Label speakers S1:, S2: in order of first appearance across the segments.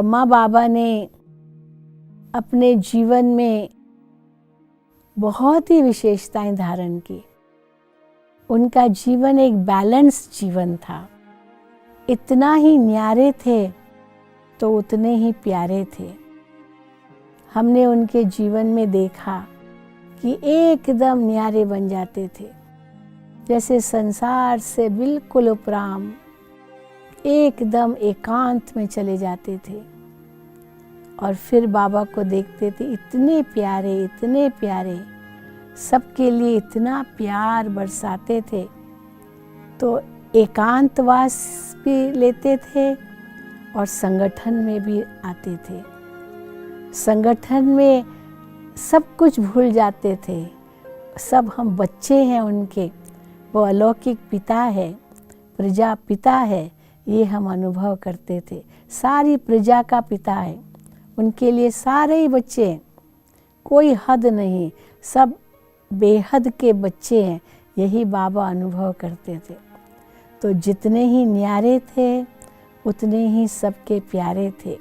S1: ब्रह्मा बाबा ने अपने जीवन में बहुत ही विशेषताएं धारण की। उनका जीवन एक बैलेंस जीवन था। इतना ही न्यारे थे तो उतने ही प्यारे थे। हमने उनके जीवन में देखा कि एकदम न्यारे बन जाते थे, जैसे संसार से बिल्कुल उपराम, एकदम एकांत में चले जाते थे। और फिर बाबा को देखते थे, इतने प्यारे, सबके लिए इतना प्यार बरसाते थे। तो एकांतवास भी लेते थे और संगठन में भी आते थे। संगठन में सब कुछ भूल जाते थे, सब हम बच्चे हैं उनके। वो अलौकिक पिता है, प्रजा पिता है, ये हम अनुभव करते थे। सारी प्रजा का पिता है, उनके लिए सारे ही बच्चे हैं, कोई हद नहीं, सब बेहद के बच्चे हैं, यही बाबा अनुभव करते थे। तो जितने ही न्यारे थे उतने ही सबके प्यारे थे।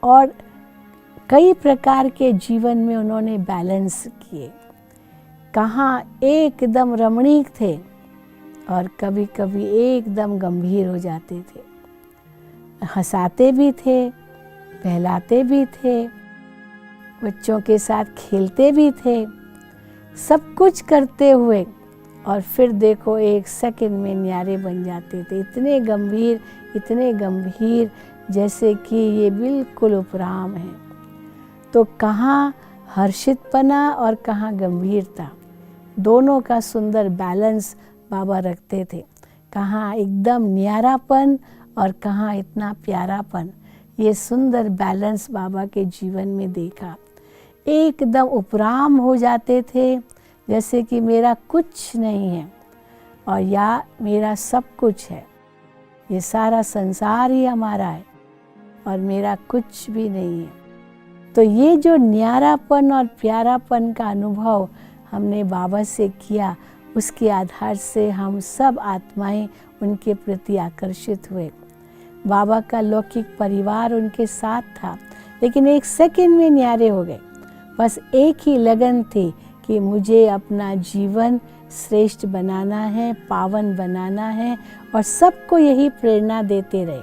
S1: और कई प्रकार के जीवन में उन्होंने बैलेंस किए। कहाँ एकदम रमणीक थे और कभी कभी एकदम गंभीर हो जाते थे। हंसाते भी थे, बहलाते भी थे, बच्चों के साथ खेलते भी थे, सब कुछ करते हुए और फिर देखो एक सेकंड में न्यारे बन जाते थे। इतने गंभीर जैसे कि ये बिल्कुल उपराम है। तो कहाँ हर्षितपना और कहाँ गंभीरता, दोनों का सुंदर बैलेंस बाबा रखते थे। कहाँ एकदम न्यारापन और कहाँ इतना प्यारापन, ये सुंदर बैलेंस बाबा के जीवन में देखा। एकदम उपराम हो जाते थे, जैसे कि मेरा कुछ नहीं है और या मेरा सब कुछ है, ये सारा संसार ही हमारा है और मेरा कुछ भी नहीं है। तो ये जो न्यारापन और प्यारापन का अनुभव हमने बाबा से किया, उसके आधार से हम सब आत्माएं उनके प्रति आकर्षित हुए। बाबा का लौकिक परिवार उनके साथ था, लेकिन एक सेकंड में न्यारे हो गए। बस एक ही लगन थी कि मुझे अपना जीवन श्रेष्ठ बनाना है, पावन बनाना है, और सबको यही प्रेरणा देते रहे।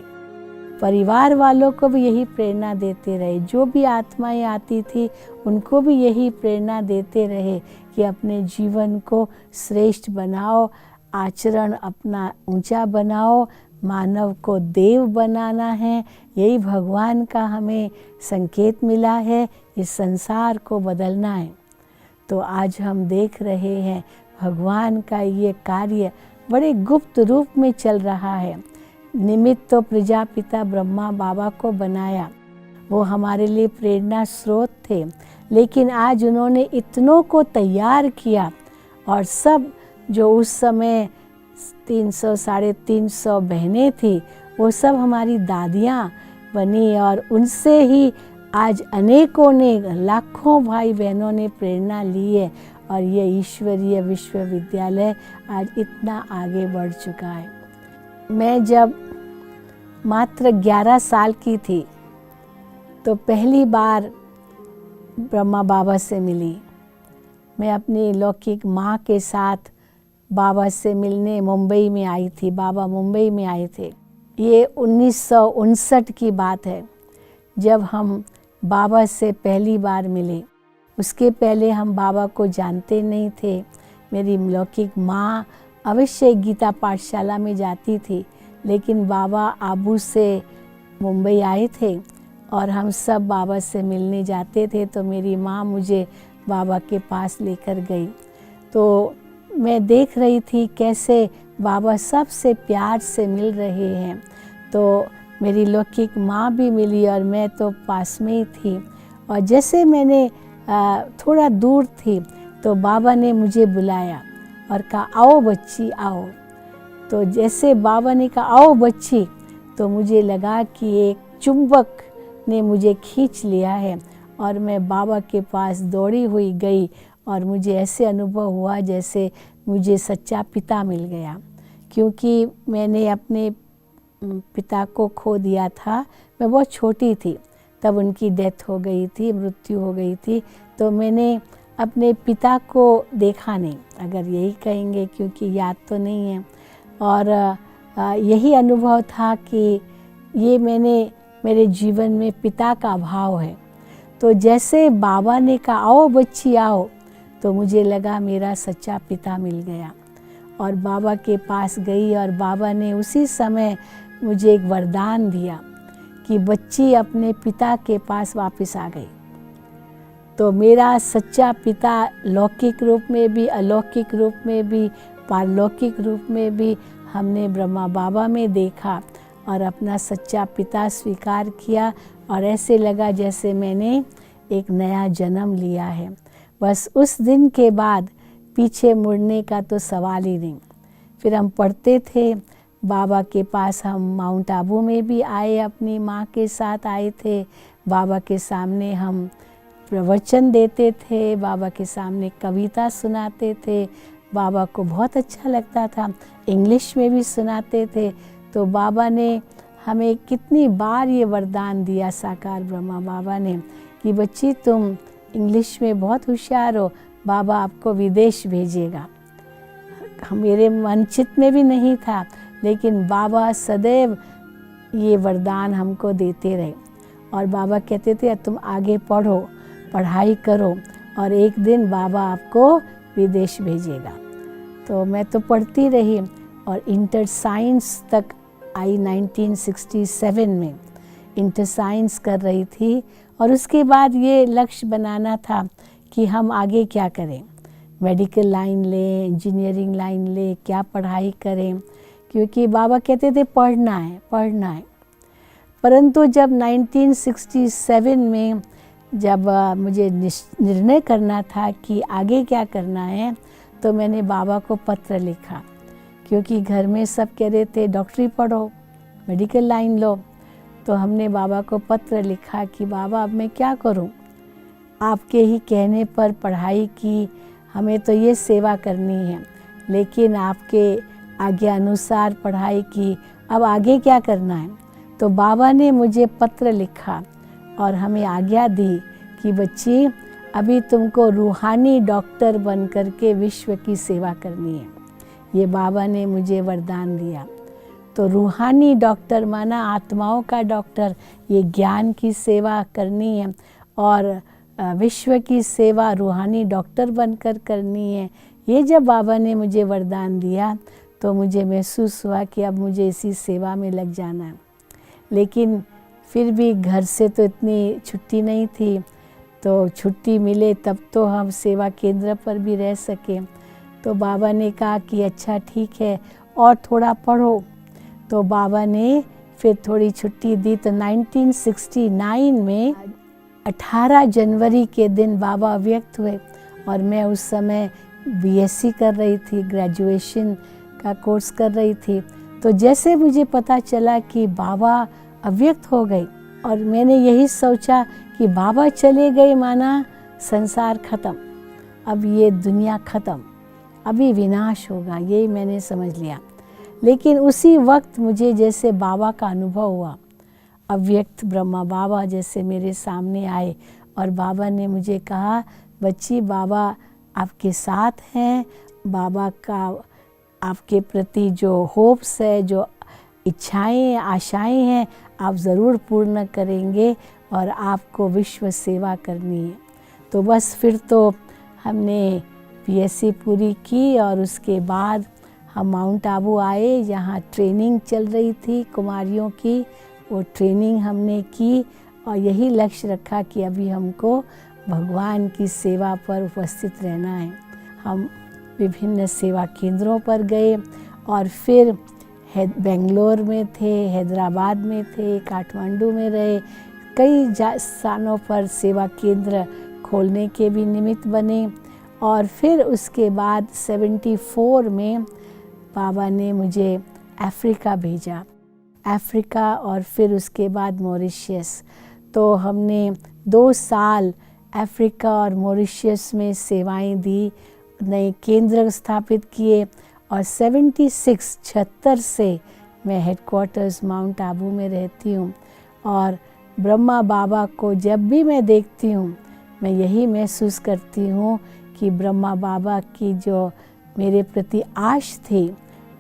S1: परिवार वालों को भी यही प्रेरणा देते रहे, जो भी आत्माएं आती थी उनको भी यही प्रेरणा देते रहे कि अपने जीवन को श्रेष्ठ बनाओ, आचरण अपना ऊंचा बनाओ, मानव को देव बनाना है, यही भगवान का हमें संकेत मिला है, इस संसार को बदलना है। तो आज हम देख रहे हैं भगवान का ये कार्य बड़े गुप्त रूप में चल रहा है। निमित्त तो प्रजापिता ब्रह्मा बाबा को बनाया, वो हमारे लिए प्रेरणा स्रोत थे, लेकिन आज उन्होंने इतनों को तैयार किया और सब जो उस समय 300 साढ़े 300 बहनें थी, वो सब हमारी दादियाँ बनी और उनसे ही आज अनेकों ने, लाखों भाई बहनों ने प्रेरणा ली है और ये ईश्वरीय विश्वविद्यालय आज इतना आगे बढ़ चुका है। मैं जब मात्र 11 साल की थी तो पहली बार ब्रह्मा बाबा से मिली। मैं अपनी लौकिक माँ के साथ बाबा से मिलने मुंबई में आई थी। बाबा मुंबई में आए थे। ये 1959 की बात है जब हम बाबा से पहली बार मिले। उसके पहले हम बाबा को जानते नहीं थे। मेरी लौकिक माँ अवश्य गीता पाठशाला में जाती थी, लेकिन बाबा आबू से मुंबई आए थे और हम सब बाबा से मिलने जाते थे। तो मेरी माँ मुझे बाबा के पास लेकर गई। तो मैं देख रही थी कैसे बाबा सबसे प्यार से मिल रहे हैं। तो मेरी लौकिक माँ भी मिली और मैं तो पास में ही थी। और जैसे मैंने थोड़ा दूर थी तो बाबा ने मुझे बुलाया और कहा, आओ बच्ची आओ। तो जैसे बाबा ने कहा आओ बच्ची, तो मुझे लगा कि एक चुंबक ने मुझे खींच लिया है और मैं बाबा के पास दौड़ी हुई गई और मुझे ऐसे अनुभव हुआ जैसे मुझे सच्चा पिता मिल गया। क्योंकि मैंने अपने पिता को खो दिया था, मैं बहुत छोटी थी, तब उनकी डेथ हो गई थी, मृत्यु हो गई थी। तो मैंने अपने पिता को देखा नहीं, अगर यही कहेंगे, क्योंकि याद तो नहीं है। और यही अनुभव था कि ये मेरे जीवन में पिता का अभाव है। तो जैसे बाबा ने कहा आओ बच्ची आओ, तो मुझे लगा मेरा सच्चा पिता मिल गया और बाबा के पास गई और बाबा ने उसी समय मुझे एक वरदान दिया कि बच्ची अपने पिता के पास वापस आ गई। तो मेरा सच्चा पिता लौकिक रूप में भी, अलौकिक रूप में भी, पारलौकिक रूप में भी हमने ब्रह्मा बाबा में देखा और अपना सच्चा पिता स्वीकार किया और ऐसे लगा जैसे मैंने एक नया जन्म लिया है। बस उस दिन के बाद पीछे मुड़ने का तो सवाल ही नहीं। फिर हम पढ़ते थे बाबा के पास, हम माउंट आबू में भी आए, अपनी माँ के साथ आए थे। बाबा के सामने हम प्रवचन देते थे, बाबा के सामने कविता सुनाते थे, बाबा को बहुत अच्छा लगता था, इंग्लिश में भी सुनाते थे। तो बाबा ने हमें कितनी बार ये वरदान दिया, साकार ब्रह्मा बाबा ने, कि बच्ची तुम इंग्लिश में बहुत होशियार हो, बाबा आपको विदेश भेजेगा। मेरे मनचित में भी नहीं था, लेकिन बाबा सदैव ये वरदान हमको देते रहे और बाबा कहते थे तुम आगे पढ़ो, पढ़ाई करो और एक दिन बाबा आपको विदेश भेजेगा। तो मैं तो पढ़ती रही और इंटर साइंस तक आई। 1967 में इंटर साइंस कर रही थी और उसके बाद ये लक्ष्य बनाना था कि हम आगे क्या करें, मेडिकल लाइन लें, इंजीनियरिंग लाइन लें, क्या पढ़ाई करें, क्योंकि बाबा कहते थे पढ़ना है पढ़ना है। परंतु जब 1967 में जब मुझे निर्णय करना था कि आगे क्या करना है, तो मैंने बाबा को पत्र लिखा, क्योंकि घर में सब कह रहे थे डॉक्टरी पढ़ो, मेडिकल लाइन लो। तो हमने बाबा को पत्र लिखा कि बाबा अब मैं क्या करूं, आपके ही कहने पर पढ़ाई की, हमें तो ये सेवा करनी है, लेकिन आपके आज्ञा अनुसार पढ़ाई की, अब आगे क्या करना है। तो बाबा ने मुझे पत्र लिखा और हमें आज्ञा दी कि बच्ची अभी तुमको रूहानी डॉक्टर बन करके विश्व की सेवा करनी है। ये बाबा ने मुझे वरदान दिया। तो रूहानी डॉक्टर माना आत्माओं का डॉक्टर, ये ज्ञान की सेवा करनी है और विश्व की सेवा रूहानी डॉक्टर बनकर करनी है। ये जब बाबा ने मुझे वरदान दिया तो मुझे महसूस हुआ कि अब मुझे इसी सेवा में लग जाना है। लेकिन फिर भी घर से तो इतनी छुट्टी नहीं थी, तो छुट्टी मिले तब तो हम सेवा केंद्र पर भी रह सकें। तो बाबा ने कहा कि अच्छा ठीक है और थोड़ा पढ़ो। तो बाबा ने फिर थोड़ी छुट्टी दी। तो 1969 में 18 जनवरी के दिन बाबा अव्यक्त हुए और मैं उस समय बीएससी कर रही थी, ग्रेजुएशन का कोर्स कर रही थी। तो जैसे मुझे पता चला कि बाबा अव्यक्त हो गए और मैंने यही सोचा कि बाबा चले गए माना संसार खत्म, अब ये दुनिया खत्म, अभी विनाश होगा, यही मैंने समझ लिया। लेकिन उसी वक्त मुझे जैसे बाबा का अनुभव हुआ, अव्यक्त ब्रह्मा बाबा जैसे मेरे सामने आए और बाबा ने मुझे कहा बच्ची बाबा आपके साथ हैं, बाबा का आपके प्रति जो होप्स है, जो इच्छाएं आशाएं हैं, आप ज़रूर पूर्ण करेंगे और आपको विश्व सेवा करनी है। तो बस फिर तो हमने बीएससी पूरी की और उसके बाद हम माउंट आबू आए। यहाँ ट्रेनिंग चल रही थी कुमारियों की, वो ट्रेनिंग हमने की और यही लक्ष्य रखा कि अभी हमको भगवान की सेवा पर उपस्थित रहना है। हम विभिन्न सेवा केंद्रों पर गए और फिर बेंगलोर में थे, हैदराबाद में थे, काठमांडू में रहे, कई स्थानों पर सेवा केंद्र खोलने के भी निमित्त बने। और फिर उसके बाद 74 में बाबा ने मुझे अफ्रीका भेजा, अफ्रीका और फिर उसके बाद मॉरिशस। तो हमने 2 साल अफ्रीका और मॉरिशस में सेवाएं दी, नए केंद्र स्थापित किए और 76 से मैं हेडक्वार्टर्स माउंट आबू में रहती हूँ और ब्रह्मा बाबा को जब भी मैं देखती हूँ मैं यही महसूस करती हूँ कि ब्रह्मा बाबा की जो मेरे प्रति आश थी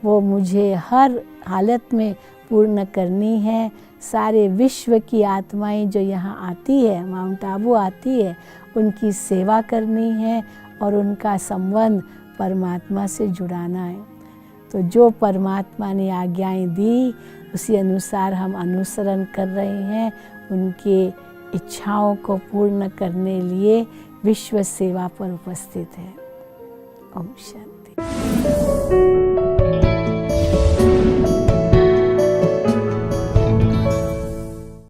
S1: वो मुझे हर हालत में पूर्ण करनी है। सारे विश्व की आत्माएं जो यहाँ आती है, माउंट आबू आती है, उनकी सेवा करनी है और उनका संबंध परमात्मा से जुड़ाना है। तो जो परमात्मा ने आज्ञाएं दी उसी अनुसार हम अनुसरण कर रहे हैं। उनके इच्छाओं को पूर्ण करने लिए विश्व सेवा पर उपस्थित है। ओम शांति।